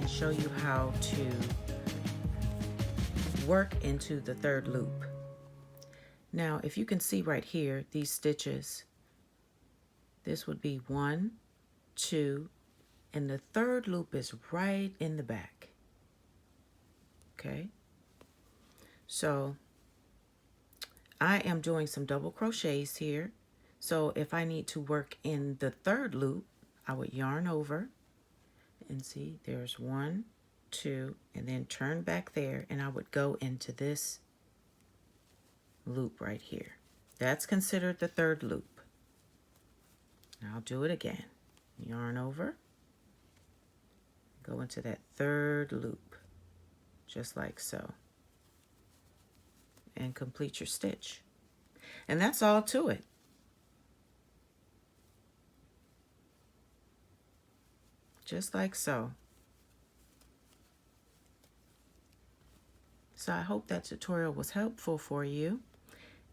and show you how to work into the third loop. Now, if you can see right here, these stitches, this would be 1, 2, and the third loop is right in the back. Okay, so I am doing some double crochets here. So if I need to work in the third loop, I would yarn over and see there's 1, 2, and then turn back there, and I would go into this loop right here. That's considered the third loop. Now I'll do it again. Yarn over, go into that third loop, just like so, and complete your stitch. And that's all to it. Just like so. So I hope that tutorial was helpful for you.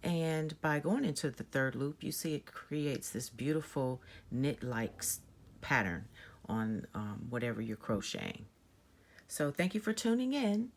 And by going into the third loop, you see it creates this beautiful knit-like pattern on whatever you're crocheting. So thank you for tuning in.